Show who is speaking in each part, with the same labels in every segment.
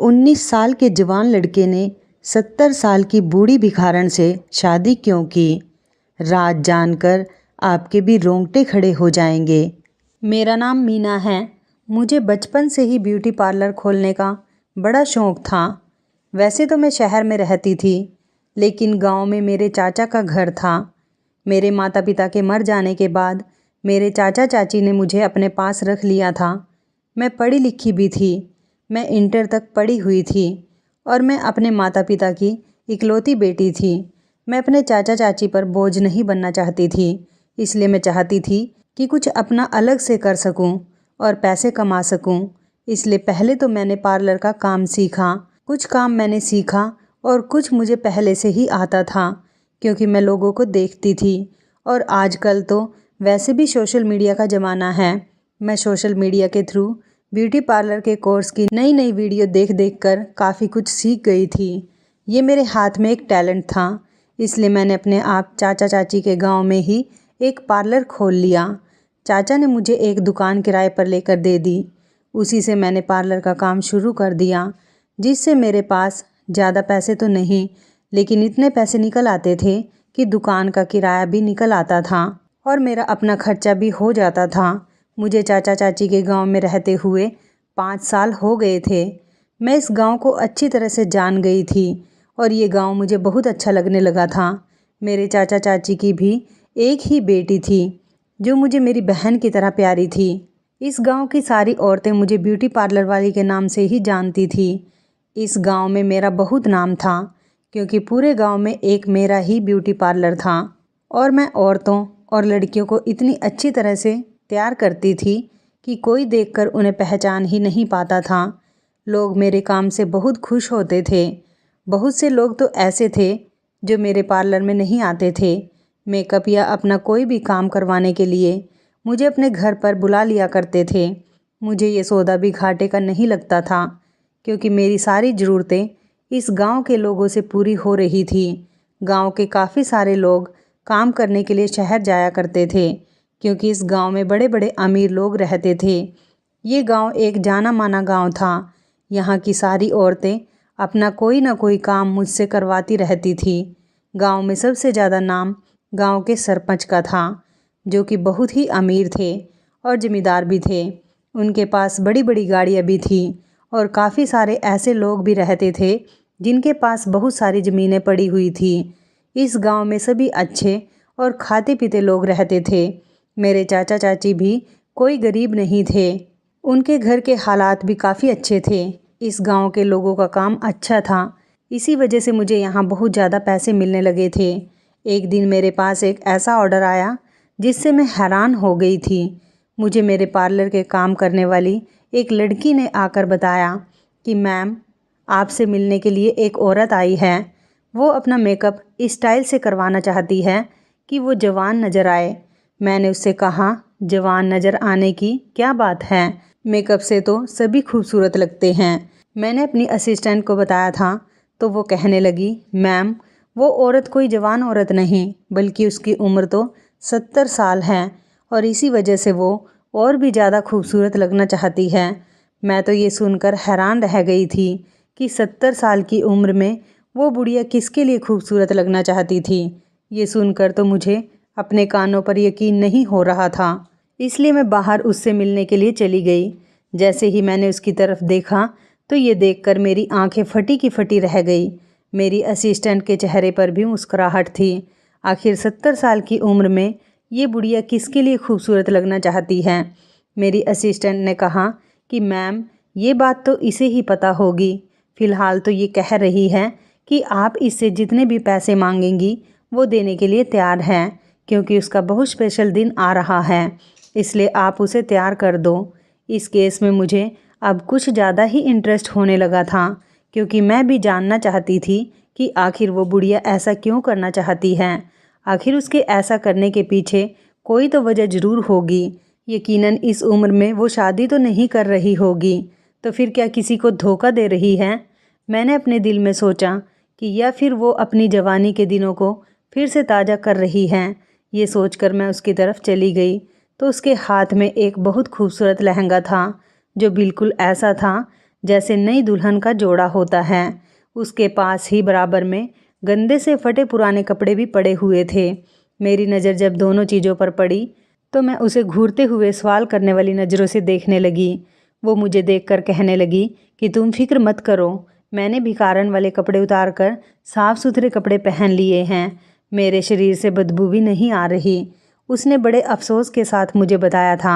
Speaker 1: 19 साल के जवान लड़के ने 70 साल की बूढ़ी भिखारन से शादी क्यों की? राज जानकर आपके भी रोंगटे खड़े हो जाएंगे।
Speaker 2: मेरा नाम मीना है। मुझे बचपन से ही ब्यूटी पार्लर खोलने का बड़ा शौक़ था। वैसे तो मैं शहर में रहती थी, लेकिन गांव में मेरे चाचा का घर था। मेरे माता पिता के मर जाने के बाद मेरे चाचा चाची ने मुझे अपने पास रख लिया था। मैं पढ़ी लिखी भी थी। मैं इंटर तक पढ़ी हुई थी और मैं अपने माता पिता की इकलौती बेटी थी। मैं अपने चाचा चाची पर बोझ नहीं बनना चाहती थी, इसलिए मैं चाहती थी कि कुछ अपना अलग से कर सकूं और पैसे कमा सकूं। इसलिए पहले तो मैंने पार्लर का काम सीखा। कुछ काम मैंने सीखा और कुछ मुझे पहले से ही आता था, क्योंकि मैं लोगों को देखती थी। और आजकल तो वैसे भी सोशल मीडिया का ज़माना है। मैं सोशल मीडिया के थ्रू ब्यूटी पार्लर के कोर्स की नई नई वीडियो देख देख कर काफ़ी कुछ सीख गई थी। ये मेरे हाथ में एक टैलेंट था, इसलिए मैंने अपने आप चाचा चाची के गांव में ही एक पार्लर खोल लिया। चाचा ने मुझे एक दुकान किराए पर लेकर दे दी। उसी से मैंने पार्लर का काम शुरू कर दिया, जिससे मेरे पास ज़्यादा पैसे तो नहीं, लेकिन इतने पैसे निकल आते थे कि दुकान का किराया भी निकल आता था और मेरा अपना खर्चा भी हो जाता था। मुझे चाचा चाची के गांव में रहते हुए 5 साल हो गए थे। मैं इस गांव को अच्छी तरह से जान गई थी और ये गांव मुझे बहुत अच्छा लगने लगा था। मेरे चाचा चाची की भी एक ही बेटी थी, जो मुझे मेरी बहन की तरह प्यारी थी। इस गांव की सारी औरतें मुझे ब्यूटी पार्लर वाली के नाम से ही जानती थी। इस गांव में मेरा बहुत नाम था, क्योंकि पूरे गांव में एक मेरा ही ब्यूटी पार्लर था और मैं औरतों और लड़कियों को इतनी अच्छी तरह से तैयार करती थी कि कोई देखकर उन्हें पहचान ही नहीं पाता था। लोग मेरे काम से बहुत खुश होते थे। बहुत से लोग तो ऐसे थे जो मेरे पार्लर में नहीं आते थे। मेकअप या अपना कोई भी काम करवाने के लिए मुझे अपने घर पर बुला लिया करते थे। मुझे ये सौदा भी घाटे का नहीं लगता था, क्योंकि मेरी सारी ज़रूरतें इस गांव के लोगों से पूरी हो रही थी। गांव के काफ़ी सारे लोग काम करने के लिए शहर जाया करते थे, क्योंकि इस गांव में बड़े बड़े अमीर लोग रहते थे। ये गांव एक जाना माना गांव था। यहाँ की सारी औरतें अपना कोई ना कोई काम मुझसे करवाती रहती थी। गांव में सबसे ज़्यादा नाम गांव के सरपंच का था, जो कि बहुत ही अमीर थे और ज़मींदार भी थे। उनके पास बड़ी बड़ी गाड़ियाँ भी थी और काफ़ी सारे ऐसे लोग भी रहते थे जिनके पास बहुत सारी ज़मीनें पड़ी हुई थी। इस गांव में सभी अच्छे और खाते पीते लोग रहते थे। मेरे चाचा चाची भी कोई गरीब नहीं थे। उनके घर के हालात भी काफ़ी अच्छे थे। इस गांव के लोगों का काम अच्छा था, इसी वजह से मुझे यहाँ बहुत ज़्यादा पैसे मिलने लगे थे। एक दिन मेरे पास एक ऐसा ऑर्डर आया जिससे मैं हैरान हो गई थी। मुझे मेरे पार्लर के काम करने वाली एक लड़की ने आकर बताया कि मैम, आपसे मिलने के लिए एक औरत आई है। वो अपना मेकअप इस स्टाइल से करवाना चाहती है कि वो जवान नज़र आए। मैंने उससे कहा, जवान नज़र आने की क्या बात है, मेकअप से तो सभी खूबसूरत लगते हैं। मैंने अपनी असिस्टेंट को बताया था, तो वो कहने लगी, मैम, वो औरत कोई जवान औरत नहीं, बल्कि उसकी उम्र तो 70 साल है और इसी वजह से वो और भी ज़्यादा खूबसूरत लगना चाहती है। मैं तो ये सुनकर हैरान रह गई थी कि 70 साल की उम्र में वो बुढ़िया किसके लिए खूबसूरत लगना चाहती थी। ये सुनकर तो मुझे अपने कानों पर यकीन नहीं हो रहा था, इसलिए मैं बाहर उससे मिलने के लिए चली गई। जैसे ही मैंने उसकी तरफ देखा तो ये देखकर मेरी आंखें फटी की फटी रह गई। मेरी असिस्टेंट के चेहरे पर भी मुस्कुराहट थी। आखिर 70 साल की उम्र में ये बुढ़िया किसके लिए खूबसूरत लगना चाहती है। मेरी असिस्टेंट ने कहा कि मैम, ये बात तो इसे ही पता होगी। फ़िलहाल तो ये कह रही है कि आप इससे जितने भी पैसे मांगेंगी वो देने के लिए तैयार हैं, क्योंकि उसका बहुत स्पेशल दिन आ रहा है, इसलिए आप उसे तैयार कर दो। इस केस में मुझे अब कुछ ज़्यादा ही इंटरेस्ट होने लगा था, क्योंकि मैं भी जानना चाहती थी कि आखिर वो बुढ़िया ऐसा क्यों करना चाहती है। आखिर उसके ऐसा करने के पीछे कोई तो वजह ज़रूर होगी। यकीनन इस उम्र में वो शादी तो नहीं कर रही होगी, तो फिर क्या किसी को धोखा दे रही है। मैंने अपने दिल में सोचा कि या फिर वो अपनी जवानी के दिनों को फिर से ताज़ा कर रही हैं। ये सोचकर मैं उसकी तरफ चली गई तो उसके हाथ में एक बहुत खूबसूरत लहंगा था, जो बिल्कुल ऐसा था जैसे नई दुल्हन का जोड़ा होता है। उसके पास ही बराबर में गंदे से फटे पुराने कपड़े भी पड़े हुए थे। मेरी नज़र जब दोनों चीज़ों पर पड़ी तो मैं उसे घूरते हुए सवाल करने वाली नज़रों से देखने लगी। वो मुझे देखकर कहने लगी कि तुम फिक्र मत करो, मैंने भिखारन वाले कपड़े उतार कर साफ़ सुथरे कपड़े पहन लिए हैं। मेरे शरीर से बदबू भी नहीं आ रही। उसने बड़े अफसोस के साथ मुझे बताया था।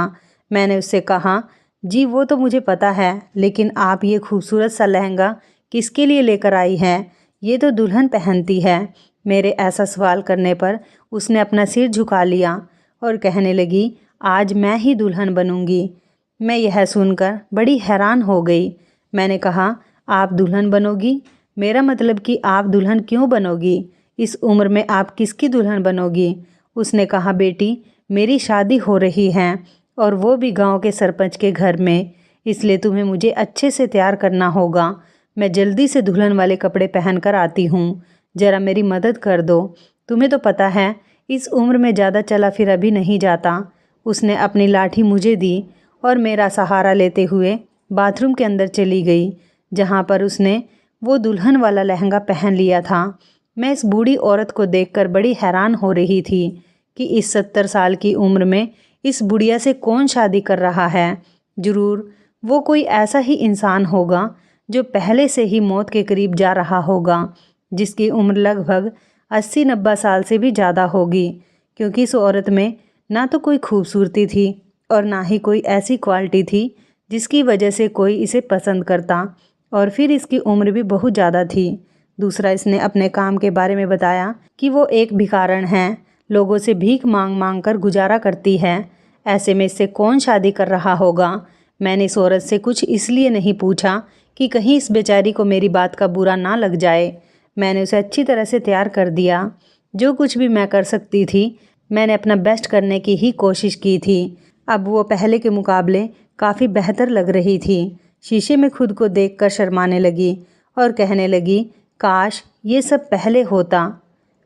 Speaker 2: मैंने उससे कहा, जी वो तो मुझे पता है, लेकिन आप ये खूबसूरत सा लहंगा किसके लिए लेकर आई हैं? ये तो दुल्हन पहनती है। मेरे ऐसा सवाल करने पर उसने अपना सिर झुका लिया और कहने लगी, आज मैं ही दुल्हन बनूंगी। मैं यह सुनकर बड़ी हैरान हो गई। मैंने कहा, आप दुल्हन बनोगी? मेरा मतलब कि आप दुल्हन क्यों बनोगी? इस उम्र में आप किसकी दुल्हन बनोगी? उसने कहा, बेटी मेरी शादी हो रही है और वो भी गांव के सरपंच के घर में, इसलिए तुम्हें मुझे अच्छे से तैयार करना होगा। मैं जल्दी से दुल्हन वाले कपड़े पहन कर आती हूँ, ज़रा मेरी मदद कर दो। तुम्हें तो पता है इस उम्र में ज़्यादा चला फिरा भी नहीं जाता। उसने अपनी लाठी मुझे दी और मेरा सहारा लेते हुए बाथरूम के अंदर चली गई, जहाँ पर उसने वो दुल्हन वाला लहंगा पहन लिया था। मैं इस बूढ़ी औरत को देखकर बड़ी हैरान हो रही थी कि इस 70 साल की उम्र में इस बुढ़िया से कौन शादी कर रहा है। ज़रूर वो कोई ऐसा ही इंसान होगा जो पहले से ही मौत के करीब जा रहा होगा, जिसकी उम्र लगभग 80-90 साल से भी ज़्यादा होगी, क्योंकि इस औरत में ना तो कोई खूबसूरती थी और ना ही कोई ऐसी क्वालिटी थी जिसकी वजह से कोई इसे पसंद करता, और फिर इसकी उम्र भी बहुत ज़्यादा थी। दूसरा, इसने अपने काम के बारे में बताया कि वो एक भिखारन है, लोगों से भीख मांग मांग कर गुजारा करती है। ऐसे में इससे कौन शादी कर रहा होगा? मैंने इस औरत से कुछ इसलिए नहीं पूछा कि कहीं इस बेचारी को मेरी बात का बुरा ना लग जाए। मैंने उसे अच्छी तरह से तैयार कर दिया। जो कुछ भी मैं कर सकती थी मैंने अपना बेस्ट करने की ही कोशिश की थी। अब वो पहले के मुकाबले काफ़ी बेहतर लग रही थी। शीशे में खुद को देखकर शर्माने लगी और कहने लगी, काश ये सब पहले होता,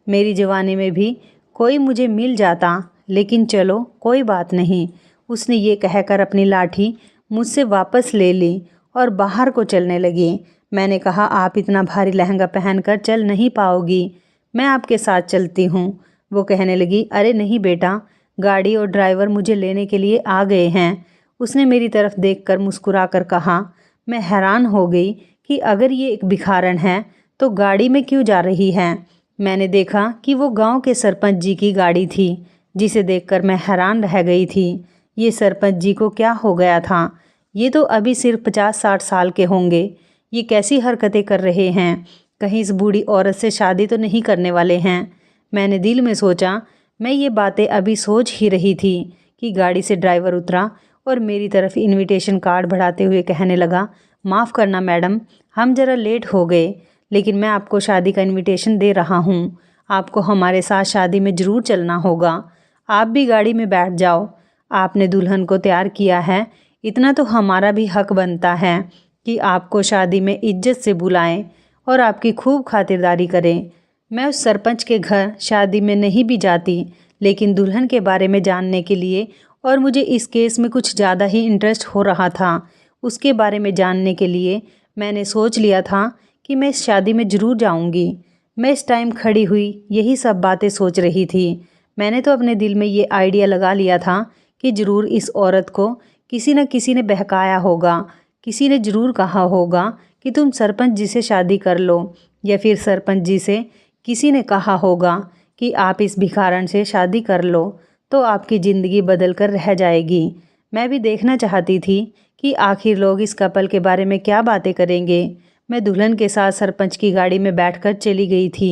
Speaker 2: मेरी जवानी में भी कोई मुझे मिल जाता, लेकिन चलो कोई बात नहीं। उसने ये कहकर अपनी लाठी मुझसे वापस ले ली और बाहर को चलने लगी। मैंने कहा, आप इतना भारी लहंगा पहनकर चल नहीं पाओगी, मैं आपके साथ चलती हूँ। वो कहने लगी, अरे नहीं बेटा, गाड़ी और ड्राइवर मुझे लेने के लिए आ गए हैं। उसने मेरी तरफ देखकर मुस्कुरा कर कहा। मैं हैरान हो गई कि अगर ये एक भिखारन है तो गाड़ी में क्यों जा रही है। मैंने देखा कि वो गांव के सरपंच जी की गाड़ी थी, जिसे देखकर मैं हैरान रह गई थी। ये सरपंच जी को क्या हो गया था? ये तो अभी सिर्फ 50-60 साल के होंगे। ये कैसी हरकतें कर रहे हैं? कहीं इस बूढ़ी औरत से शादी तो नहीं करने वाले हैं? मैंने दिल में सोचा। मैं ये बातें अभी सोच ही रही थी कि गाड़ी से ड्राइवर उतरा और मेरी तरफ इनविटेशन कार्ड बढ़ाते हुए कहने लगा, माफ़ करना मैडम, हम ज़रा लेट हो गए, लेकिन मैं आपको शादी का इनविटेशन दे रहा हूँ। आपको हमारे साथ शादी में ज़रूर चलना होगा। आप भी गाड़ी में बैठ जाओ। आपने दुल्हन को तैयार किया है, इतना तो हमारा भी हक बनता है कि आपको शादी में इज्जत से बुलाएं और आपकी खूब खातिरदारी करें। मैं उस सरपंच के घर शादी में नहीं भी जाती, लेकिन दुल्हन के बारे में जानने के लिए, और मुझे इस केस में कुछ ज़्यादा ही इंटरेस्ट हो रहा था, उसके बारे में जानने के लिए मैंने सोच लिया था कि मैं इस शादी में ज़रूर जाऊंगी। मैं इस टाइम खड़ी हुई यही सब बातें सोच रही थी। मैंने तो अपने दिल में ये आइडिया लगा लिया था कि ज़रूर इस औरत को किसी न किसी ने बहकाया होगा। किसी ने ज़रूर कहा होगा कि तुम सरपंच जी से शादी कर लो, या फिर सरपंच जी से किसी ने कहा होगा कि आप इस भिखारन से शादी कर लो तो आपकी ज़िंदगी बदल कर रह जाएगी। मैं भी देखना चाहती थी कि आखिर लोग इस कपल के बारे में क्या बातें करेंगे। मैं दुल्हन के साथ सरपंच की गाड़ी में बैठकर चली गई थी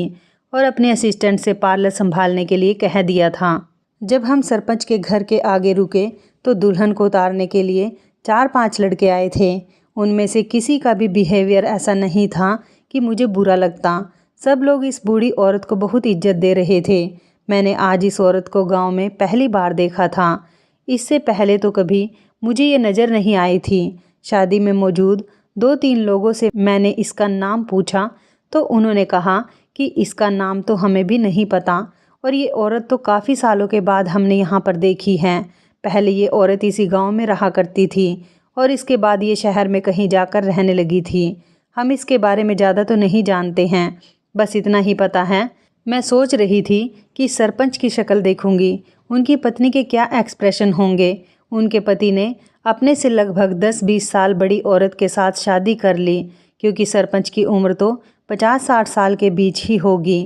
Speaker 2: और अपने असिस्टेंट से पार्लर संभालने के लिए कह दिया था। जब हम सरपंच के घर के आगे रुके तो दुल्हन को उतारने के लिए 4-5 लड़के आए थे। उनमें से किसी का भी बिहेवियर ऐसा नहीं था कि मुझे बुरा लगता। सब लोग इस बूढ़ी औरत को बहुत इज्जत दे रहे थे। मैंने आज इस औरत को गांव में पहली बार देखा था। इससे पहले तो कभी मुझे ये नज़र नहीं आई थी। शादी में मौजूद 2-3 लोगों से मैंने इसका नाम पूछा तो उन्होंने कहा कि इसका नाम तो हमें भी नहीं पता, और ये औरत तो काफ़ी सालों के बाद हमने यहाँ पर देखी है। पहले ये औरत इसी गांव में रहा करती थी और इसके बाद ये शहर में कहीं जाकर रहने लगी थी। हम इसके बारे में ज़्यादा तो नहीं जानते हैं, बस इतना ही पता है। मैं सोच रही थी कि सरपंच की शक्ल देखूंगी, उनकी पत्नी के क्या एक्सप्रेशन होंगे। उनके पति ने अपने से लगभग 10-20 साल बड़ी औरत के साथ शादी कर ली, क्योंकि सरपंच की उम्र तो 50-60 साल के बीच ही होगी,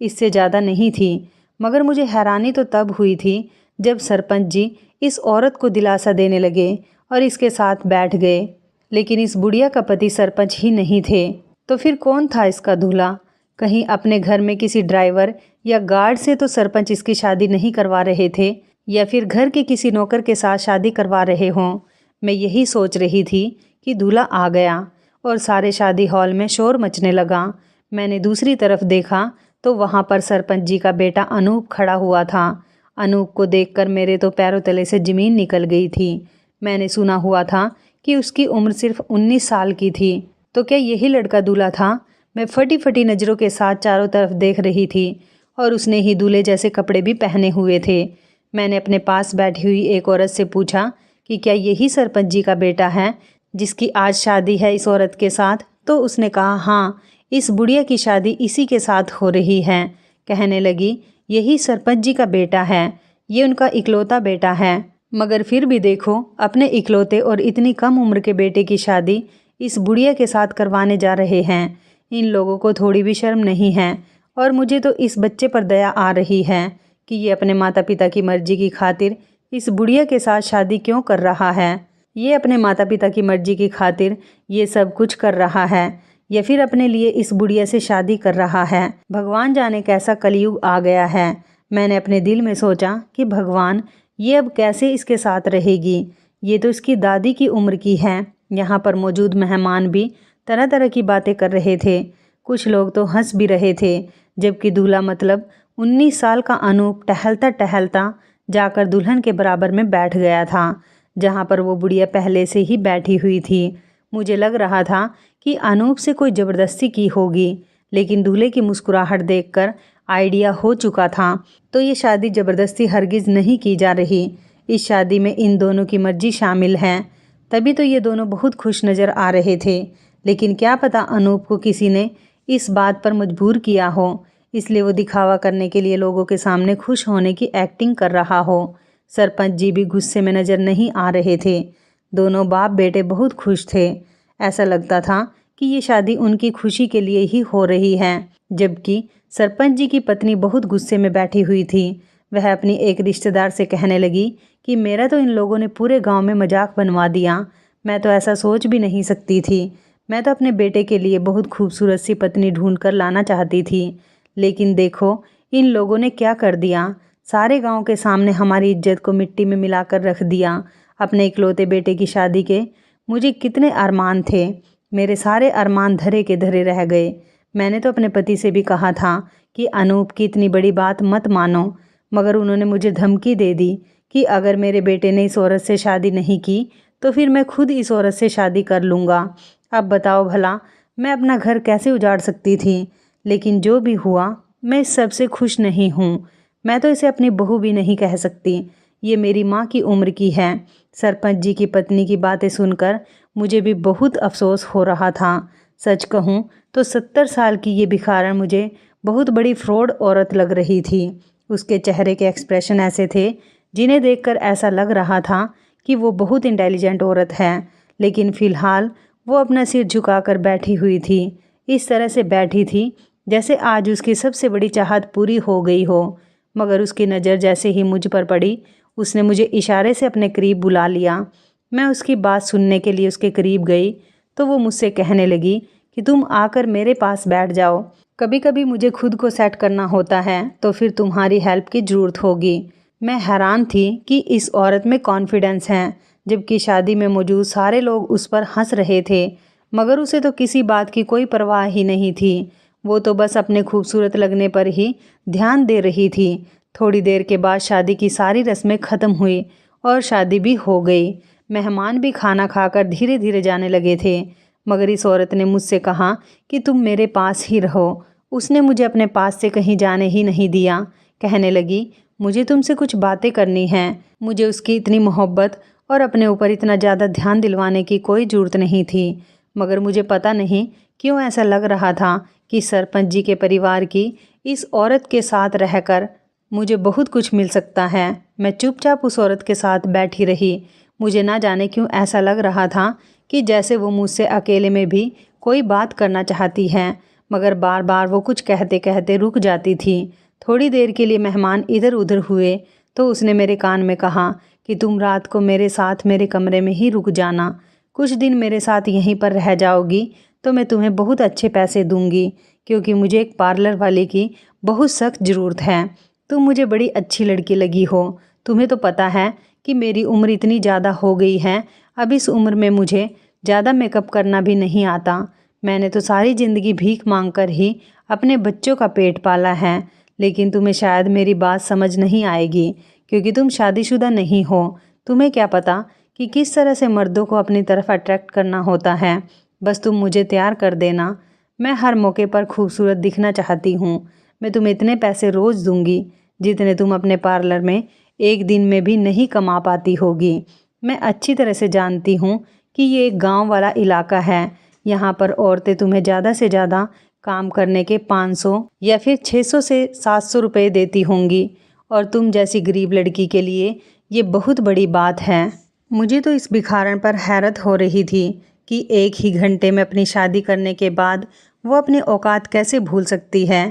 Speaker 2: इससे ज़्यादा नहीं थी। मगर मुझे हैरानी तो तब हुई थी जब सरपंच जी इस औरत को दिलासा देने लगे और इसके साथ बैठ गए। लेकिन इस बुढ़िया का पति सरपंच ही नहीं थे, तो फिर कौन था इसका दूल्हा? कहीं अपने घर में किसी ड्राइवर या गार्ड से तो सरपंच इसकी शादी नहीं करवा रहे थे, या फिर घर के किसी नौकर के साथ शादी करवा रहे हों। मैं यही सोच रही थी कि दूल्हा आ गया और सारे शादी हॉल में शोर मचने लगा। मैंने दूसरी तरफ देखा तो वहाँ पर सरपंच जी का बेटा अनूप खड़ा हुआ था। अनूप को देखकर मेरे तो पैरों तले से ज़मीन निकल गई थी। मैंने सुना हुआ था कि उसकी उम्र सिर्फ 19 साल की थी। तो क्या यही लड़का दूल्हा था? मैं फटी फटी नज़रों के साथ चारों तरफ देख रही थी और उसने ही दूल्हे जैसे कपड़े भी पहने हुए थे। मैंने अपने पास बैठी हुई एक औरत से पूछा कि क्या यही सरपंच जी का बेटा है जिसकी आज शादी है इस औरत के साथ? तो उसने कहा, हाँ, इस बुढ़िया की शादी इसी के साथ हो रही है। कहने लगी, यही सरपंच जी का बेटा है, ये उनका इकलौता बेटा है। मगर फिर भी देखो, अपने इकलौते और इतनी कम उम्र के बेटे की शादी इस बुढ़िया के साथ करवाने जा रहे हैं। इन लोगों को थोड़ी भी शर्म नहीं है। और मुझे तो इस बच्चे पर दया आ रही है कि ये अपने माता पिता की मर्जी की खातिर इस बुढ़िया के साथ शादी क्यों कर रहा है। ये अपने माता पिता की मर्जी की खातिर ये सब कुछ कर रहा है, या फिर अपने लिए इस बुढ़िया से शादी कर रहा है। भगवान जाने कैसा कलयुग आ गया है। मैंने अपने दिल में सोचा कि भगवान, ये अब कैसे इसके साथ रहेगी? ये तो इसकी दादी की उम्र की है। यहाँ पर मौजूद मेहमान भी तरह तरह की बातें कर रहे थे। कुछ लोग तो हंस भी रहे थे, जबकि दूल्हा मतलब 19 साल का अनूप टहलता टहलता जाकर दुल्हन के बराबर में बैठ गया था, जहाँ पर वो बुढ़िया पहले से ही बैठी हुई थी। मुझे लग रहा था कि अनूप से कोई ज़बरदस्ती की होगी, लेकिन दूल्हे की मुस्कुराहट देखकर आइडिया हो चुका था। तो ये शादी ज़बरदस्ती हरगिज़ नहीं की जा रही। इस शादी में इन दोनों की मर्जी शामिल है। तभी तो ये दोनों बहुत खुश नज़र आ रहे थे। लेकिन क्या पता अनूप को किसी ने इस बात पर मजबूर किया हो, इसलिए वो दिखावा करने के लिए लोगों के सामने खुश होने की एक्टिंग कर रहा हो। सरपंच जी भी गुस्से में नज़र नहीं आ रहे थे। दोनों बाप बेटे बहुत खुश थे। ऐसा लगता था कि ये शादी उनकी खुशी के लिए ही हो रही है। जबकि सरपंच जी की पत्नी बहुत गुस्से में बैठी हुई थी। वह अपनी एक रिश्तेदार से कहने लगी कि मेरा तो इन लोगों ने पूरे गांव में मजाक बनवा दिया। मैं तो ऐसा सोच भी नहीं सकती थी। मैं तो अपने बेटे के लिए बहुत खूबसूरत सी पत्नी ढूंढ कर लाना चाहती थी, लेकिन देखो इन लोगों ने क्या कर दिया। सारे गांव के सामने हमारी इज्जत को मिट्टी में मिलाकर रख दिया। अपने इकलौते बेटे की शादी के मुझे कितने अरमान थे, मेरे सारे अरमान धरे के धरे रह गए। मैंने तो अपने पति से भी कहा था कि अनूप की इतनी बड़ी बात मत मानो, मगर उन्होंने मुझे धमकी दे दी कि अगर मेरे बेटे ने इस औरत से शादी नहीं की तो फिर मैं खुद इस औरत से शादी कर लूँगा। अब बताओ भला मैं अपना घर कैसे उजाड़ सकती थी। लेकिन जो भी हुआ, मैं इस सब से खुश नहीं हूँ। मैं तो इसे अपनी बहू भी नहीं कह सकती। ये मेरी माँ की उम्र की है। सरपंच जी की पत्नी की बातें सुनकर मुझे भी बहुत अफसोस हो रहा था। सच कहूँ तो 70 साल की ये भिखारन मुझे बहुत बड़ी फ्रॉड औरत लग रही थी। उसके चेहरे के एक्सप्रेशन ऐसे थे जिन्हें देखकर ऐसा लग रहा था कि वो बहुत इंटेलिजेंट औरत है, लेकिन फ़िलहाल वो अपना सिर झुकाकर बैठी हुई थी। इस तरह से बैठी थी जैसे आज उसकी सबसे बड़ी चाहत पूरी हो गई हो। मगर उसकी नज़र जैसे ही मुझ पर पड़ी, उसने मुझे इशारे से अपने करीब बुला लिया। मैं उसकी बात सुनने के लिए उसके करीब गई तो वो मुझसे कहने लगी कि तुम आकर मेरे पास बैठ जाओ। कभी कभी मुझे खुद को सेट करना होता है, तो फिर तुम्हारी हेल्प की ज़रूरत होगी। मैं हैरान थी कि इस औरत में कॉन्फिडेंस है, जबकि शादी में मौजूद सारे लोग उस पर हंस रहे थे, मगर उसे तो किसी बात की कोई परवाह ही नहीं थी। वो तो बस अपने खूबसूरत लगने पर ही ध्यान दे रही थी। थोड़ी देर के बाद शादी की सारी रस्में ख़त्म हुई और शादी भी हो गई। मेहमान भी खाना खाकर धीरे धीरे जाने लगे थे, मगर इस औरत ने मुझसे कहा कि तुम मेरे पास ही रहो। उसने मुझे अपने पास से कहीं जाने ही नहीं दिया। कहने लगी, मुझे तुमसे कुछ बातें करनी हैं। मुझे उसकी इतनी मोहब्बत और अपने ऊपर इतना ज़्यादा ध्यान दिलवाने की कोई ज़रूरत नहीं थी। मगर मुझे पता नहीं क्यों ऐसा लग रहा था कि सरपंच जी के परिवार की इस औरत के साथ रहकर मुझे बहुत कुछ मिल सकता है। मैं चुपचाप उस औरत के साथ बैठी रही। मुझे ना जाने क्यों ऐसा लग रहा था कि जैसे वो मुझसे अकेले में भी कोई बात करना चाहती है, मगर बार बार वो कुछ कहते कहते रुक जाती थी। थोड़ी देर के लिए मेहमान इधर उधर हुए तो उसने मेरे कान में कहा कि तुम रात को मेरे साथ मेरे कमरे में ही रुक जाना, कुछ दिन मेरे साथ यहीं पर रह जाओगी तो मैं तुम्हें बहुत अच्छे पैसे दूंगी, क्योंकि मुझे एक पार्लर वाले की बहुत सख्त ज़रूरत है। तुम मुझे बड़ी अच्छी लड़की लगी हो। तुम्हें तो पता है कि मेरी उम्र इतनी ज़्यादा हो गई है, अब इस उम्र में मुझे ज़्यादा मेकअप करना भी नहीं आता। मैंने तो सारी ज़िंदगी भीख मांग कर ही अपने बच्चों का पेट पाला है। लेकिन तुम्हें शायद मेरी बात समझ नहीं आएगी, क्योंकि तुम शादीशुदा नहीं हो। तुम्हें क्या पता कि किस तरह से मर्दों को अपनी तरफ अट्रैक्ट करना होता है। बस तुम मुझे तैयार कर देना। मैं हर मौके पर खूबसूरत दिखना चाहती हूँ। मैं तुम्हें इतने पैसे रोज़ दूंगी जितने तुम अपने पार्लर में एक दिन में भी नहीं कमा पाती होगी। मैं अच्छी तरह से जानती हूँ कि ये एक गांव वाला इलाका है। यहाँ पर औरतें तुम्हें ज़्यादा से ज़्यादा काम करने के 500 या फिर 600 से 700 रुपये देती होंगी, और तुम जैसी गरीब लड़की के लिए ये बहुत बड़ी बात है। मुझे तो इस भिखारन पर हैरत हो रही थी कि एक ही घंटे में अपनी शादी करने के बाद वो अपनी औकात कैसे भूल सकती है।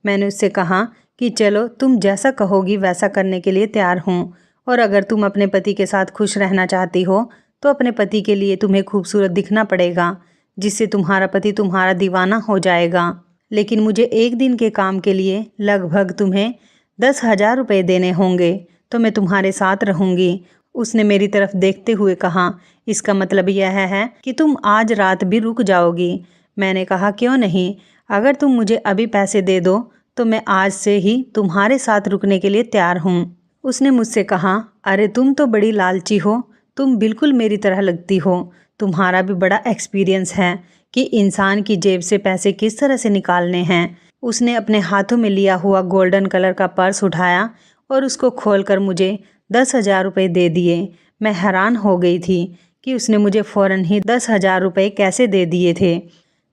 Speaker 2: मैंने उससे कहा कि चलो, तुम जैसा कहोगी वैसा करने के लिए तैयार हूँ, और अगर तुम अपने पति के साथ खुश रहना चाहती हो तो अपने पति के लिए तुम्हें खूबसूरत दिखना पड़ेगा, जिससे तुम्हारा पति तुम्हारा दीवाना हो जाएगा। लेकिन मुझे एक दिन के काम के लिए लगभग तुम्हें 10,000 रुपये देने होंगे, तो मैं तुम्हारे साथ रहूँगी। उसने मेरी तरफ देखते हुए कहा, इसका मतलब यह है कि तुम आज रात भी रुक जाओगी। मैंने कहा, क्यों नहीं, अगर तुम मुझे अभी पैसे दे दो तो मैं आज से ही तुम्हारे साथ रुकने के लिए तैयार हूँ। उसने मुझसे कहा, अरे तुम तो बड़ी लालची हो, तुम बिल्कुल मेरी तरह लगती हो। तुम्हारा भी बड़ा एक्सपीरियंस है कि इंसान की जेब से पैसे किस तरह से निकालने हैं। उसने अपने हाथों में लिया हुआ गोल्डन कलर का पर्स उठाया और उसको खोलकर मुझे 10,000 रुपये दे दिए। मैं हैरान हो गई थी कि उसने मुझे फ़ौरन ही 10,000 रुपये कैसे दे दिए थे,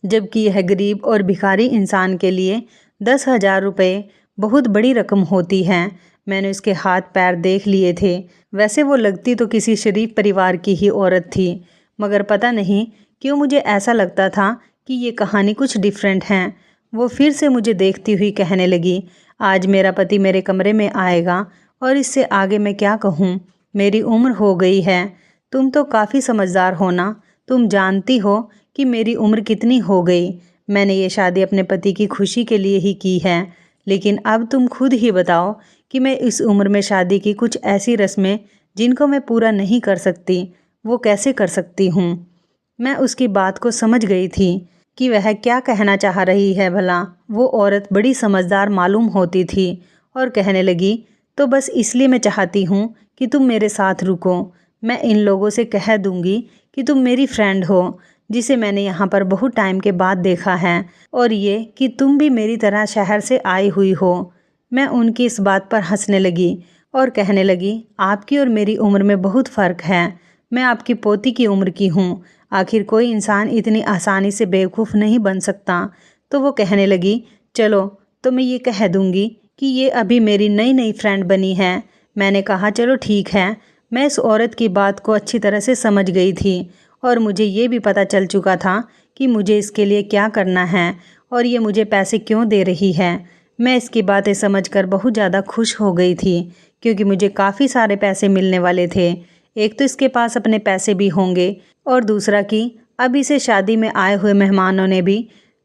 Speaker 2: जबकि यह गरीब और भिखारी इंसान के लिए 10,000 रुपये बहुत बड़ी रकम होती है। मैंने उसके हाथ पैर देख लिए थे। वैसे वो लगती तो किसी शरीफ परिवार की ही औरत थी, मगर पता नहीं क्यों मुझे ऐसा लगता था कि ये कहानी कुछ डिफरेंट है। वो फिर से मुझे देखती हुई कहने लगी, आज मेरा पति मेरे कमरे में आएगा और इससे आगे मैं क्या कहूँ। मेरी उम्र हो गई है। तुम तो काफ़ी समझदार हो ना। तुम जानती हो कि मेरी उम्र कितनी हो गई। मैंने ये शादी अपने पति की खुशी के लिए ही की है, लेकिन अब तुम खुद ही बताओ कि मैं इस उम्र में शादी की कुछ ऐसी रस्में जिनको मैं पूरा नहीं कर सकती, वो कैसे कर सकती हूँ। मैं उसकी बात को समझ गई थी कि वह क्या कहना चाह रही है भला। वो औरत बड़ी समझदार मालूम होती थी और कहने लगी, तो बस इसलिए मैं चाहती हूँ कि तुम मेरे साथ रुको। मैं इन लोगों से कह दूँगी कि तुम मेरी फ्रेंड हो, जिसे मैंने यहाँ पर बहुत टाइम के बाद देखा है, और ये कि तुम भी मेरी तरह शहर से आई हुई हो। मैं उनकी इस बात पर हंसने लगी और कहने लगी, आपकी और मेरी उम्र में बहुत फ़र्क है। मैं आपकी पोती की उम्र की हूँ। आखिर कोई इंसान इतनी आसानी से बेवकूफ़ नहीं बन सकता। तो वो कहने लगी, चलो, तो मैं ये कह दूँगी कि ये अभी मेरी नई नई फ्रेंड बनी है। मैंने कहा, चलो ठीक है। मैं इस औरत की बात को अच्छी तरह से समझ गई थी और मुझे ये भी पता चल चुका था कि मुझे इसके लिए क्या करना है और ये मुझे पैसे क्यों दे रही है। मैं इसकी बातें समझकर बहुत ज़्यादा खुश हो गई थी, क्योंकि मुझे काफ़ी सारे पैसे मिलने वाले थे। एक तो इसके पास अपने पैसे भी होंगे, और दूसरा कि अब इसे शादी में आए हुए मेहमानों ने भी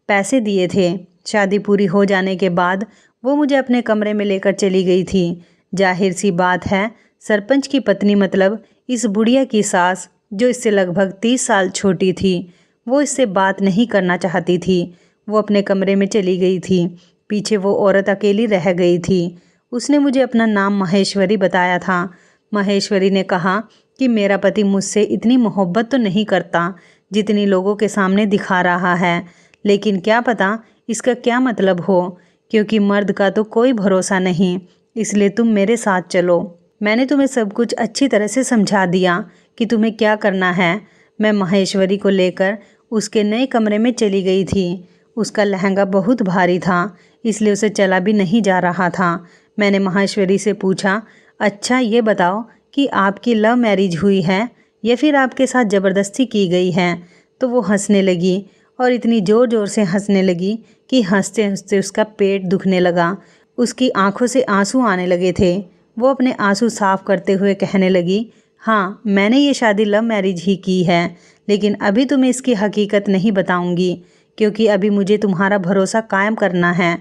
Speaker 2: पैसे दिए थे। शादी पूरी हो जाने के बाद वो मुझे अपने कमरे में लेकर चली गई थी। जाहिर सी बात है, सरपंच की पत्नी मतलब इस बुढ़िया की सास, जो इससे लगभग 30 साल छोटी थी, वो इससे बात नहीं करना चाहती थी। वो अपने कमरे में चली गई थी। पीछे वो औरत अकेली रह गई थी। उसने मुझे अपना नाम महेश्वरी बताया था। महेश्वरी ने कहा कि मेरा पति मुझसे इतनी मोहब्बत तो नहीं करता जितनी लोगों के सामने दिखा रहा है, लेकिन क्या पता इसका क्या मतलब हो, क्योंकि मर्द का तो कोई भरोसा नहीं। इसलिए तुम मेरे साथ चलो। मैंने तुम्हें सब कुछ अच्छी तरह से समझा दिया कि तुम्हें क्या करना है। मैं माहेश्वरी को लेकर उसके नए कमरे में चली गई थी। उसका लहंगा बहुत भारी था, इसलिए उसे चला भी नहीं जा रहा था। मैंने माहेश्वरी से पूछा, अच्छा ये बताओ कि आपकी लव मैरिज हुई है या फिर आपके साथ ज़बरदस्ती की गई है। तो वो हंसने लगी और इतनी ज़ोर ज़ोर से हंसने लगी कि हंसते हंसते उसका पेट दुखने लगा। उसकी आंखों से आंसू आने लगे थे। वो अपने आंसू साफ करते हुए कहने लगी, हाँ मैंने ये शादी लव मैरिज ही की है, लेकिन अभी तुम्हें इसकी हकीकत नहीं बताऊंगी क्योंकि अभी मुझे तुम्हारा भरोसा कायम करना है।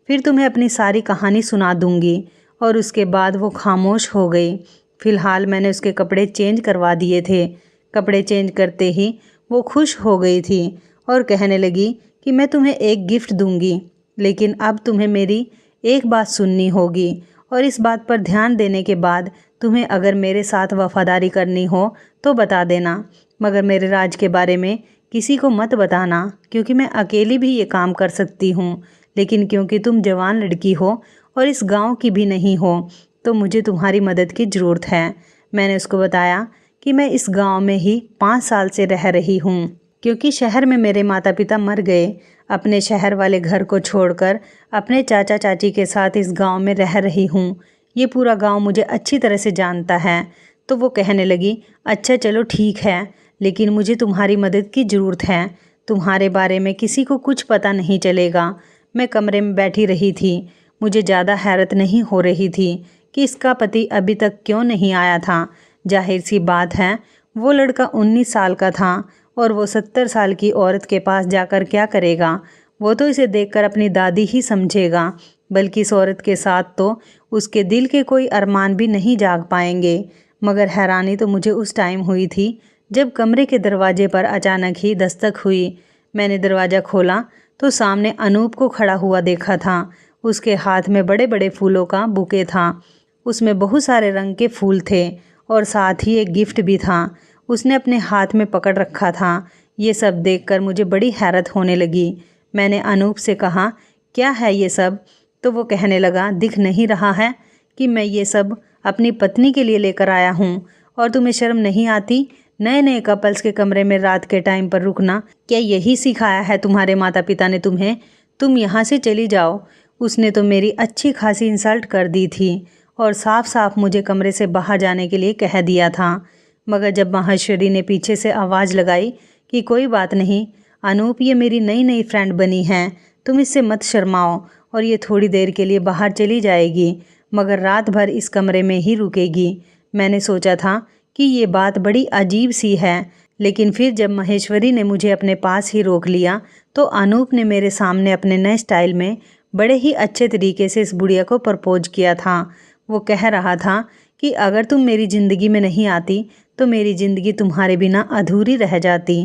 Speaker 2: फिर तुम्हें अपनी सारी कहानी सुना दूंगी। और उसके बाद वो खामोश हो गई। फ़िलहाल मैंने उसके कपड़े चेंज करवा दिए थे। कपड़े चेंज करते ही वो खुश हो गई थी और कहने लगी कि मैं तुम्हें एक गिफ्ट दूंगी, लेकिन अब तुम्हें मेरी एक बात सुननी होगी और इस बात पर ध्यान देने के बाद तुम्हें अगर मेरे साथ वफ़ादारी करनी हो तो बता देना, मगर मेरे राज के बारे में किसी को मत बताना क्योंकि मैं अकेली भी ये काम कर सकती हूँ, लेकिन क्योंकि तुम जवान लड़की हो और इस गांव की भी नहीं हो तो मुझे तुम्हारी मदद की ज़रूरत है। मैंने उसको बताया कि मैं इस गांव में ही 5 साल से रह रही हूँ क्योंकि शहर में मेरे माता पिता मर गए। अपने शहर वाले घर को छोड़कर अपने चाचा चाची के साथ इस गांव में रह रही हूँ। ये पूरा गांव मुझे अच्छी तरह से जानता है। तो वो कहने लगी, अच्छा चलो ठीक है, लेकिन मुझे तुम्हारी मदद की ज़रूरत है। तुम्हारे बारे में किसी को कुछ पता नहीं चलेगा। मैं कमरे में बैठी रही थी। मुझे ज़्यादा हैरत नहीं हो रही थी कि इसका पति अभी तक क्यों नहीं आया था। जाहिर सी बात है, वो लड़का 19 साल का था और वो 70 साल की औरत के पास जाकर क्या करेगा। वो तो इसे देखकर अपनी दादी ही समझेगा, बल्कि इस औरत के साथ तो उसके दिल के कोई अरमान भी नहीं जाग पाएंगे। मगर हैरानी तो मुझे उस टाइम हुई थी जब कमरे के दरवाजे पर अचानक ही दस्तक हुई। मैंने दरवाज़ा खोला तो सामने अनूप को खड़ा हुआ देखा था। उसके हाथ में बड़े बड़े फूलों का बुके था। उसमें बहुत सारे रंग के फूल थे और साथ ही एक गिफ्ट भी था। उसने अपने हाथ में पकड़ रखा था। ये सब देखकर मुझे बड़ी हैरत होने लगी। मैंने अनूप से कहा, क्या है ये सब? तो वो कहने लगा, दिख नहीं रहा है कि मैं ये सब अपनी पत्नी के लिए लेकर आया हूँ। और तुम्हें शर्म नहीं आती नए नए कपल्स के कमरे में रात के टाइम पर रुकना? क्या यही सिखाया है तुम्हारे माता पिता ने तुम्हें? तुम यहाँ से चली जाओ। उसने तो मेरी अच्छी खासी इंसल्ट कर दी थी और साफ साफ मुझे कमरे से बाहर जाने के लिए कह दिया था। मगर जब माहेश्वरी ने पीछे से आवाज़ लगाई कि कोई बात नहीं अनूप, ये मेरी नई नई फ्रेंड बनी है, तुम इससे मत शर्माओ और ये थोड़ी देर के लिए बाहर चली जाएगी, मगर रात भर इस कमरे में ही रुकेगी। मैंने सोचा था कि ये बात बड़ी अजीब सी है, लेकिन फिर जब माहेश्वरी ने मुझे अपने पास ही रोक लिया तो अनूप ने मेरे सामने अपने नए स्टाइल में बड़े ही अच्छे तरीके से इस बुढ़िया को प्रपोज किया था। वो कह रहा था कि अगर तुम मेरी ज़िंदगी में नहीं आती तो मेरी ज़िंदगी तुम्हारे बिना अधूरी रह जाती।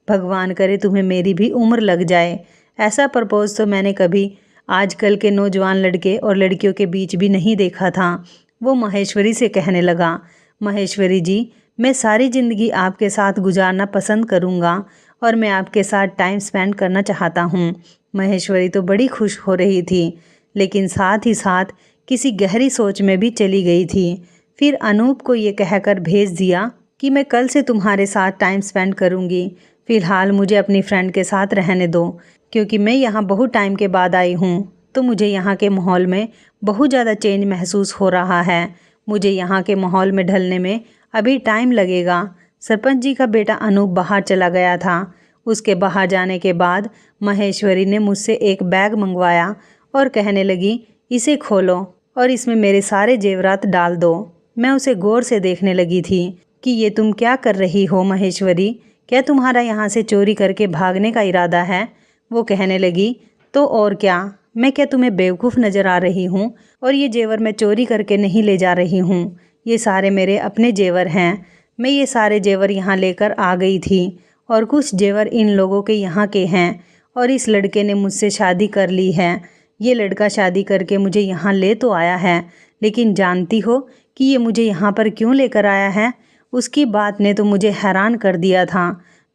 Speaker 2: भगवान करे तुम्हें मेरी भी उम्र लग जाए। ऐसा प्रपोज तो मैंने कभी आजकल के नौजवान लड़के और लड़कियों के बीच भी नहीं देखा था। वो माहेश्वरी से कहने लगा, माहेश्वरी जी, मैं सारी ज़िंदगी आपके साथ गुजारना पसंद करूँगा और मैं आपके साथ टाइम स्पेंड करना चाहता हूँ। माहेश्वरी तो बड़ी खुश हो रही थी, लेकिन साथ ही साथ किसी गहरी सोच में भी चली गई थी। फिर अनूप को ये कहकर भेज दिया कि मैं कल से तुम्हारे साथ टाइम स्पेंड करूँगी। फ़िलहाल मुझे अपनी फ्रेंड के साथ रहने दो क्योंकि मैं यहाँ बहुत टाइम के बाद आई हूँ तो मुझे यहाँ के माहौल में बहुत ज़्यादा चेंज महसूस हो रहा है। मुझे यहाँ के माहौल में ढलने में अभी टाइम लगेगा। सरपंच जी का बेटा अनूप बाहर चला गया था। उसके बाहर जाने के बाद माहेश्वरी ने मुझसे एक बैग मंगवाया और कहने लगी, इसे खोलो और इसमें मेरे सारे जेवरात डाल दो। मैं उसे गौर से देखने लगी थी कि ये तुम क्या कर रही हो माहेश्वरी? क्या तुम्हारा यहाँ से चोरी करके भागने का इरादा है? वो कहने लगी, तो और क्या, मैं क्या तुम्हें बेवकूफ़ नज़र आ रही हूँ? और ये जेवर मैं चोरी करके नहीं ले जा रही हूँ, ये सारे मेरे अपने जेवर हैं। मैं ये सारे जेवर यहाँ लेकर आ गई थी और कुछ जेवर इन लोगों के यहाँ के हैं और इस लड़के ने मुझसे शादी कर ली है। ये लड़का शादी करके मुझे यहाँ ले तो आया है, लेकिन जानती हो कि ये मुझे यहाँ पर क्यों लेकर आया है? उसकी बात ने तो मुझे हैरान कर दिया था।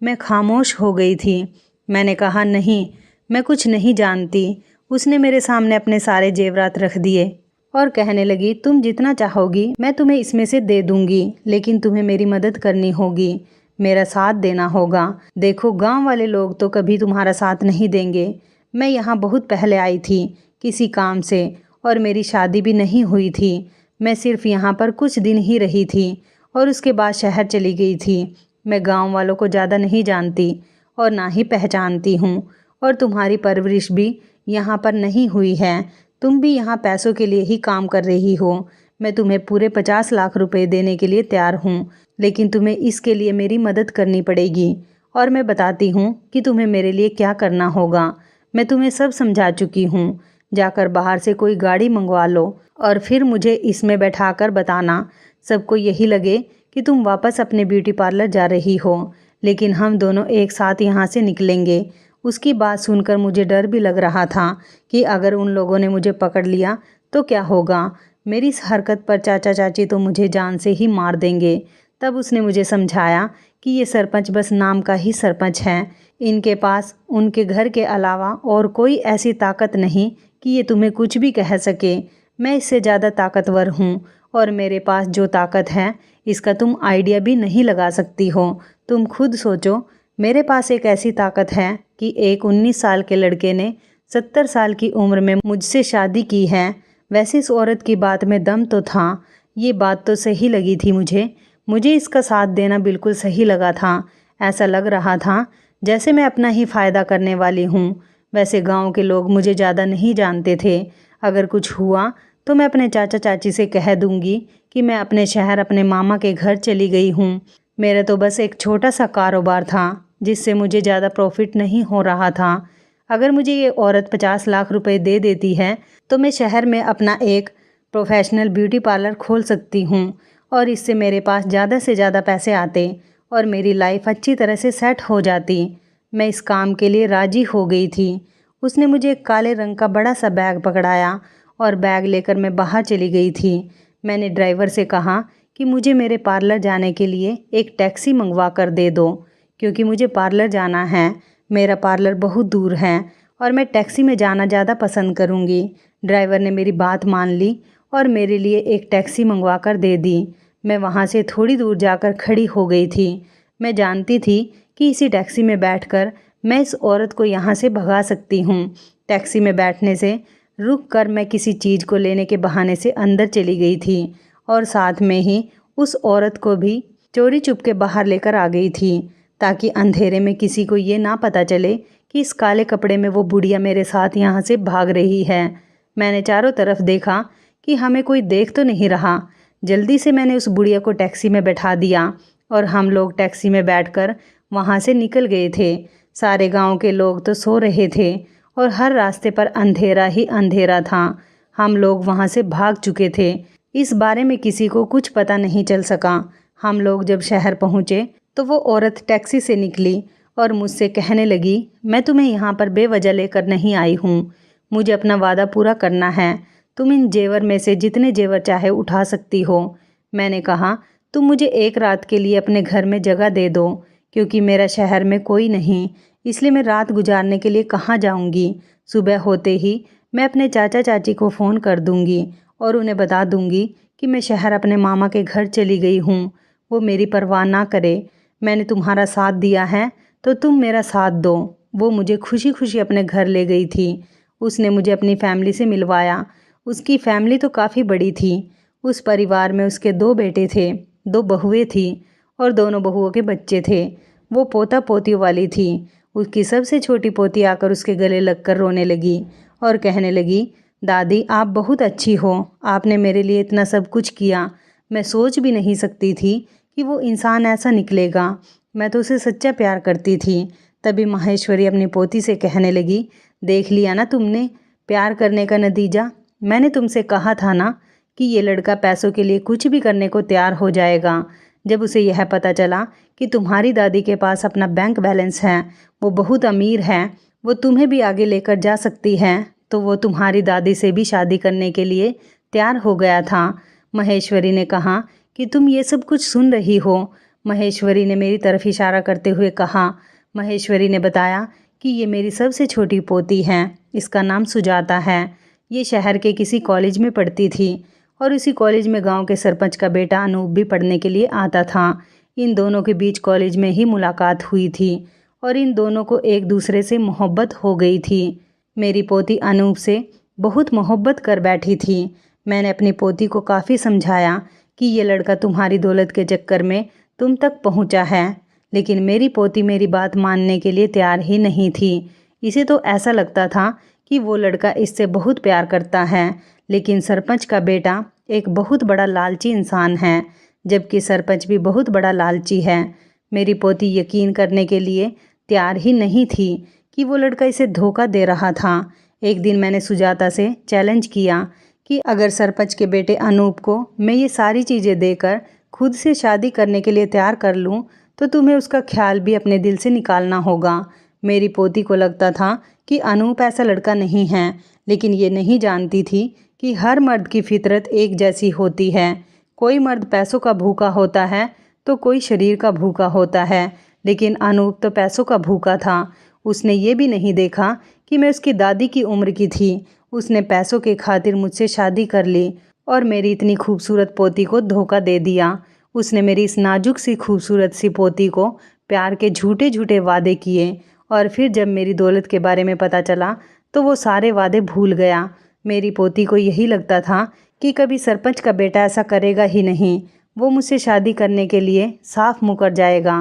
Speaker 2: मैं खामोश हो गई थी। मैंने कहा, नहीं, मैं कुछ नहीं जानती। उसने मेरे सामने अपने सारे जेवरात रख दिए और कहने लगी, तुम जितना चाहोगी मैं तुम्हें इसमें से दे दूंगी, लेकिन तुम्हें मेरी मदद करनी होगी, मेरा साथ देना होगा। देखो, गांव वाले लोग तो कभी तुम्हारा साथ नहीं देंगे। मैं यहाँ बहुत पहले आई थी किसी काम से और मेरी शादी भी नहीं हुई थी। मैं सिर्फ यहाँ पर कुछ दिन ही रही थी और उसके बाद शहर चली गई थी। मैं गांव वालों को ज़्यादा नहीं जानती और ना ही पहचानती हूँ, और तुम्हारी परवरिश भी यहाँ पर नहीं हुई है। तुम भी यहाँ पैसों के लिए ही काम कर रही हो। मैं तुम्हें पूरे 50 लाख रुपए देने के लिए तैयार हूँ, लेकिन तुम्हें इसके लिए मेरी मदद करनी पड़ेगी और मैं बताती हूँ कि तुम्हें मेरे लिए क्या करना होगा। मैं तुम्हें सब समझा चुकी हूँ। जाकर बाहर से कोई गाड़ी मंगवा लो और फिर मुझे इसमें बैठाकर बताना। सबको यही लगे कि तुम वापस अपने ब्यूटी पार्लर जा रही हो, लेकिन हम दोनों एक साथ यहाँ से निकलेंगे। उसकी बात सुनकर मुझे डर भी लग रहा था कि अगर उन लोगों ने मुझे पकड़ लिया तो क्या होगा। मेरी इस हरकत पर चाचा चाची तो मुझे जान से ही मार देंगे। तब उसने मुझे समझाया कि ये सरपंच बस नाम का ही सरपंच है। इनके पास उनके घर के अलावा और कोई ऐसी ताकत नहीं कि ये तुम्हें कुछ भी कह सके। मैं इससे ज़्यादा ताकतवर हूँ और मेरे पास जो ताकत है इसका तुम आइडिया भी नहीं लगा सकती हो। तुम खुद सोचो, मेरे पास एक ऐसी ताकत है कि एक 19 साल के लड़के ने 70 साल की उम्र में मुझसे शादी की है। वैसे इस औरत की बात में दम तो था। ये बात तो सही लगी थी मुझे इसका साथ देना बिल्कुल सही लगा था। ऐसा लग रहा था जैसे मैं अपना ही फ़ायदा करने वाली हूँ। वैसे गांव के लोग मुझे ज़्यादा नहीं जानते थे। अगर कुछ हुआ तो मैं अपने चाचा चाची से कह दूँगी कि मैं अपने शहर अपने मामा के घर चली गई हूँ। मेरा तो बस एक छोटा सा कारोबार था जिससे मुझे ज़्यादा प्रॉफिट नहीं हो रहा था। अगर मुझे ये औरत 50 लाख रुपए दे देती है तो मैं शहर में अपना एक प्रोफेशनल ब्यूटी पार्लर खोल सकती हूँ और इससे मेरे पास ज़्यादा से ज़्यादा पैसे आते और मेरी लाइफ अच्छी तरह से सेट हो जाती। मैं इस काम के लिए राज़ी हो गई थी। उसने मुझे एक काले रंग का बड़ा सा बैग पकड़ाया और बैग लेकर मैं बाहर चली गई थी। मैंने ड्राइवर से कहा कि मुझे मेरे पार्लर जाने के लिए एक टैक्सी मंगवा कर दे दो, क्योंकि मुझे पार्लर जाना है। मेरा पार्लर बहुत दूर है और मैं टैक्सी में जाना ज़्यादा पसंद करूँगी। ड्राइवर ने मेरी बात मान ली और मेरे लिए एक टैक्सी मंगवा कर दे दी। मैं वहाँ से थोड़ी दूर जाकर खड़ी हो गई थी। मैं जानती थी कि इसी टैक्सी में बैठकर मैं इस औरत को यहाँ से भगा सकती हूँ। टैक्सी में बैठने से रुक कर मैं किसी चीज़ को लेने के बहाने से अंदर चली गई थी और साथ में ही उस औरत को भी चोरी चुपके बाहर लेकर आ गई थी, ताकि अंधेरे में किसी को ये ना पता चले कि इस काले कपड़े में वो बुढ़िया मेरे साथ यहाँ से भाग रही है। मैंने चारों तरफ देखा कि हमें कोई देख तो नहीं रहा। जल्दी से मैंने उस बुढ़िया को टैक्सी में बैठा दिया और हम लोग टैक्सी में बैठकर वहाँ से निकल गए थे। सारे गांव के लोग तो सो रहे थे और हर रास्ते पर अंधेरा ही अंधेरा था। हम लोग वहाँ से भाग चुके थे। इस बारे में किसी को कुछ पता नहीं चल सका। हम लोग जब शहर पहुँचे तो वो औरत टैक्सी से निकली और मुझसे कहने लगी, मैं तुम्हें यहाँ पर बेवजह लेकर नहीं आई हूँ। मुझे अपना वादा पूरा करना है। तुम इन जेवर में से जितने जेवर चाहे उठा सकती हो। मैंने कहा, तुम मुझे एक रात के लिए अपने घर में जगह दे दो, क्योंकि मेरा शहर में कोई नहीं, इसलिए मैं रात गुजारने के लिए कहाँ जाऊँगी। सुबह होते ही मैं अपने चाचा चाची को फ़ोन कर दूँगी और उन्हें बता दूँगी कि मैं शहर अपने मामा के घर चली गई हूँ। वो मेरी परवाह ना करे। मैंने तुम्हारा साथ दिया है तो तुम मेरा साथ दो। वो मुझे खुशी खुशी अपने घर ले गई थी। उसने मुझे अपनी फैमिली से मिलवाया। उसकी फैमिली तो काफ़ी बड़ी थी। उस परिवार में उसके 2 बेटे थे, 2 बहुएं थी और दोनों बहुओं के बच्चे थे। वो पोता पोतियों वाली थी। उसकी सबसे छोटी पोती आकर उसके गले लगकर रोने लगी और कहने लगी, दादी आप बहुत अच्छी हो, आपने मेरे लिए इतना सब कुछ किया। मैं सोच भी नहीं सकती थी कि वो इंसान ऐसा निकलेगा। मैं तो उसे सच्चा प्यार करती थी। तभी माहेश्वरी अपनी पोती से कहने लगी, देख लिया ना तुमने प्यार करने का नतीजा। मैंने तुमसे कहा था ना कि ये लड़का पैसों के लिए कुछ भी करने को तैयार हो जाएगा। जब उसे यह पता चला कि तुम्हारी दादी के पास अपना बैंक बैलेंस है, वो बहुत अमीर है, वो तुम्हें भी आगे लेकर जा सकती है, तो वो तुम्हारी दादी से भी शादी करने के लिए तैयार हो गया था। महेश्वरी ने कहा कि तुम ये सब कुछ सुन रही हो। महेश्वरी ने मेरी तरफ इशारा करते हुए कहा। महेश्वरी ने बताया कि ये मेरी सबसे छोटी पोती है, इसका नाम सुजाता है। ये शहर के किसी कॉलेज में पढ़ती थी और उसी कॉलेज में गांव के सरपंच का बेटा अनूप भी पढ़ने के लिए आता था। इन दोनों के बीच कॉलेज में ही मुलाकात हुई थी और इन दोनों को एक दूसरे से मोहब्बत हो गई थी। मेरी पोती अनूप से बहुत मोहब्बत कर बैठी थी। मैंने अपनी पोती को काफ़ी समझाया कि ये लड़का तुम्हारी दौलत के चक्कर में तुम तक पहुंचा है, लेकिन मेरी पोती मेरी बात मानने के लिए तैयार ही नहीं थी। इसे तो ऐसा लगता था कि वो लड़का इससे बहुत प्यार करता है, लेकिन सरपंच का बेटा एक बहुत बड़ा लालची इंसान है, जबकि सरपंच भी बहुत बड़ा लालची है। मेरी पोती यकीन करने के लिए तैयार ही नहीं थी कि वो लड़का इसे धोखा दे रहा था। एक दिन मैंने सुजाता से चैलेंज किया कि अगर सरपंच के बेटे अनूप को मैं ये सारी चीज़ें देकर खुद से शादी करने के लिए तैयार कर लूँ तो तुम्हें उसका ख्याल भी अपने दिल से निकालना होगा। मेरी पोती को लगता था कि अनूप ऐसा लड़का नहीं है, लेकिन ये नहीं जानती थी कि हर मर्द की फितरत एक जैसी होती है। कोई मर्द पैसों का भूखा होता है तो कोई शरीर का भूखा होता है, लेकिन अनूप तो पैसों का भूखा था। उसने ये भी नहीं देखा कि मैं उसकी दादी की उम्र की थी। उसने पैसों के खातिर मुझसे शादी कर ली और मेरी इतनी खूबसूरत पोती को धोखा दे दिया। उसने मेरी इस नाजुक सी खूबसूरत सी पोती को प्यार के झूठे झूठे वादे किए और फिर जब मेरी दौलत के बारे में पता चला तो वो सारे वादे भूल गया। मेरी पोती को यही लगता था कि कभी सरपंच का बेटा ऐसा करेगा ही नहीं, वो मुझसे शादी करने के लिए साफ मुकर जाएगा,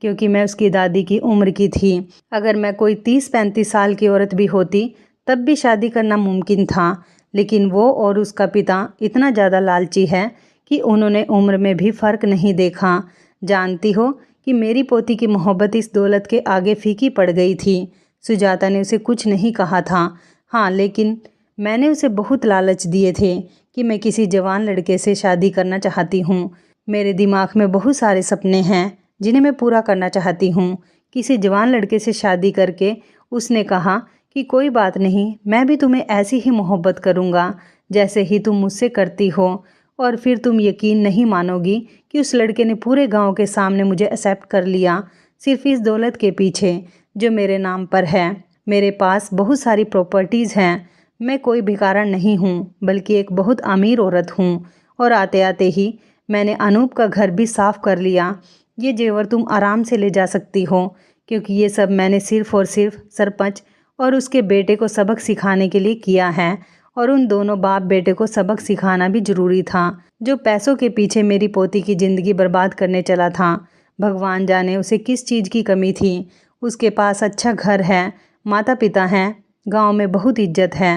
Speaker 2: क्योंकि मैं उसकी दादी की उम्र की थी। अगर मैं कोई 30-35 साल की औरत भी होती तब भी शादी करना मुमकिन था, लेकिन वो और उसका पिता इतना ज़्यादा लालची है कि उन्होंने उम्र में भी फ़र्क नहीं देखा। जानती हो कि मेरी पोती की मोहब्बत इस दौलत के आगे फीकी पड़ गई थी। सुजाता ने उसे कुछ नहीं कहा था, हाँ, लेकिन मैंने उसे बहुत लालच दिए थे कि मैं किसी जवान लड़के से शादी करना चाहती हूँ। मेरे दिमाग में बहुत सारे सपने हैं जिन्हें मैं पूरा करना चाहती हूँ। किसी जवान लड़के से शादी करके उसने कहा कि कोई बात नहीं, मैं भी तुम्हें ऐसी ही मोहब्बत करूँगा जैसे ही तुम मुझसे करती हो। और फिर तुम यकीन नहीं मानोगी कि उस लड़के ने पूरे गांव के सामने मुझे एक्सेप्ट कर लिया, सिर्फ इस दौलत के पीछे जो मेरे नाम पर है। मेरे पास बहुत सारी प्रॉपर्टीज़ हैं। मैं कोई भिखारन नहीं हूँ, बल्कि एक बहुत अमीर औरत हूँ। और आते आते ही मैंने अनूप का घर भी साफ़ कर लिया। ये जेवर तुम आराम से ले जा सकती हो, क्योंकि ये सब मैंने सिर्फ़ और सिर्फ सरपंच और उसके बेटे को सबक सिखाने के लिए किया है। और उन दोनों बाप बेटे को सबक सिखाना भी ज़रूरी था, जो पैसों के पीछे मेरी पोती की ज़िंदगी बर्बाद करने चला था। भगवान जाने उसे किस चीज़ की कमी थी। उसके पास अच्छा घर है, माता पिता हैं, गांव में बहुत इज्जत है,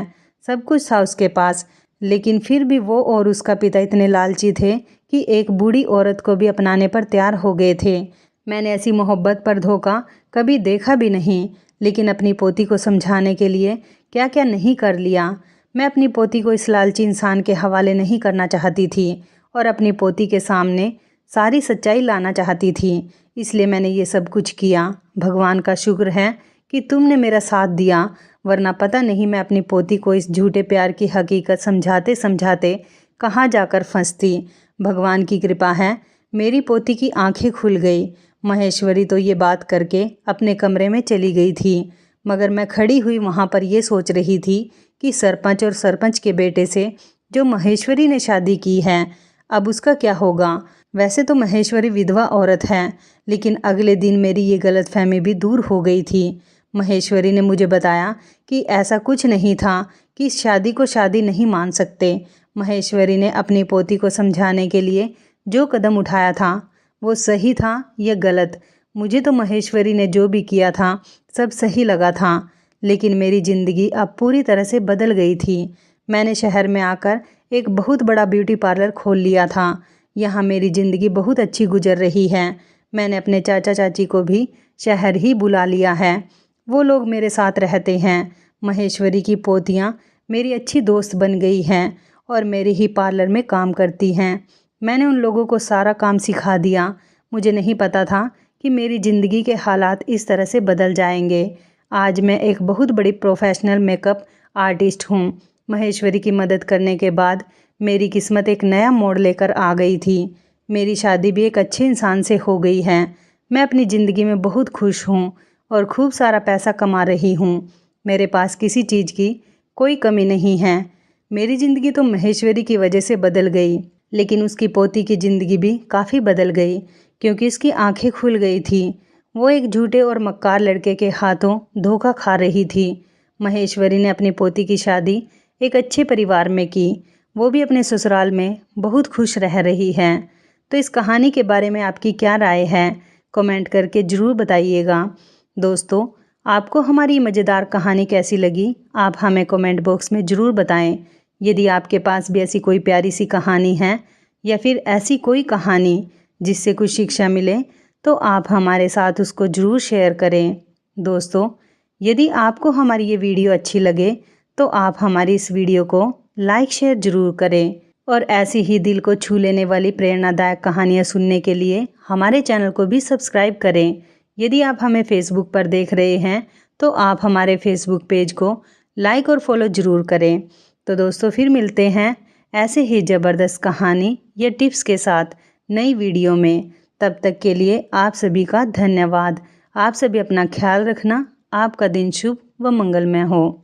Speaker 2: सब कुछ था उसके पास, लेकिन फिर भी वो और उसका पिता इतने लालची थे कि एक बूढ़ी औरत को भी अपनाने पर तैयार हो गए थे। मैंने ऐसी मोहब्बत पर धोखा कभी देखा भी नहीं, लेकिन अपनी पोती को समझाने के लिए क्या क्या नहीं कर लिया। मैं अपनी पोती को इस लालची इंसान के हवाले नहीं करना चाहती थी और अपनी पोती के सामने सारी सच्चाई लाना चाहती थी, इसलिए मैंने ये सब कुछ किया। भगवान का शुक्र है कि तुमने मेरा साथ दिया, वरना पता नहीं मैं अपनी पोती को इस झूठे प्यार की हकीकत समझाते समझाते कहाँ जाकर फंसती। भगवान की कृपा है, मेरी पोती की आंखें खुल गई। महेश्वरी तो ये बात करके अपने कमरे में चली गई थी, मगर मैं खड़ी हुई वहाँ पर ये सोच रही थी कि सरपंच और सरपंच के बेटे से जो महेश्वरी ने शादी की है, अब उसका क्या होगा। वैसे तो महेश्वरी विधवा औरत है, लेकिन अगले दिन मेरी ये गलतफहमी भी दूर हो गई थी। महेश्वरी ने मुझे बताया कि ऐसा कुछ नहीं था कि शादी को शादी नहीं मान सकते। महेश्वरी ने अपनी पोती को समझाने के लिए जो कदम उठाया था वो सही था या गलत, मुझे तो महेश्वरी ने जो भी किया था सब सही लगा था, लेकिन मेरी ज़िंदगी अब पूरी तरह से बदल गई थी। मैंने शहर में आकर एक बहुत बड़ा ब्यूटी पार्लर खोल लिया था। यहाँ मेरी ज़िंदगी बहुत अच्छी गुजर रही है। मैंने अपने चाचा चाची को भी शहर ही बुला लिया है, वो लोग मेरे साथ रहते हैं। महेश्वरी की पोतियाँ मेरी अच्छी दोस्त बन गई हैं और मेरे ही पार्लर में काम करती हैं। मैंने उन लोगों को सारा काम सिखा दिया। मुझे नहीं पता था कि मेरी ज़िंदगी के हालात इस तरह से बदल जाएंगे। आज मैं एक बहुत बड़ी प्रोफेशनल मेकअप आर्टिस्ट हूँ। महेश्वरी की मदद करने के बाद मेरी किस्मत एक नया मोड़ लेकर आ गई थी। मेरी शादी भी एक अच्छे इंसान से हो गई है। मैं अपनी ज़िंदगी में बहुत खुश हूँ और खूब सारा पैसा कमा रही हूँ। मेरे पास किसी चीज़ की कोई कमी नहीं है। मेरी ज़िंदगी तो महेश्वरी की वजह से बदल गई, लेकिन उसकी पोती की ज़िंदगी भी काफ़ी बदल गई क्योंकि उसकी आंखें खुल गई थी। वो एक झूठे और मक्कार लड़के के हाथों धोखा खा रही थी। महेश्वरी ने अपनी पोती की शादी एक अच्छे परिवार में की, वो भी अपने ससुराल में बहुत खुश रह रही है। तो इस कहानी के बारे में आपकी क्या राय है, कमेंट करके ज़रूर बताइएगा। दोस्तों, आपको हमारी मज़ेदार कहानी कैसी लगी, आप हमें कमेंट बॉक्स में ज़रूर बताएं। यदि आपके पास भी ऐसी कोई प्यारी सी कहानी है या फिर ऐसी कोई कहानी जिससे कुछ शिक्षा मिले, तो आप हमारे साथ उसको ज़रूर शेयर करें। दोस्तों, यदि आपको हमारी ये वीडियो अच्छी लगे तो आप हमारी इस वीडियो को लाइक शेयर ज़रूर करें और ऐसी ही दिल को छू लेने वाली प्रेरणादायक कहानियाँ सुनने के लिए हमारे चैनल को भी सब्सक्राइब करें। यदि आप हमें फेसबुक पर देख रहे हैं तो आप हमारे फेसबुक पेज को लाइक और फॉलो ज़रूर करें। तो दोस्तों, फिर मिलते हैं ऐसे ही ज़बरदस्त कहानी या टिप्स के साथ नई वीडियो में। तब तक के लिए आप सभी का धन्यवाद। आप सभी अपना ख्याल रखना। आपका दिन शुभ व मंगलमय हो।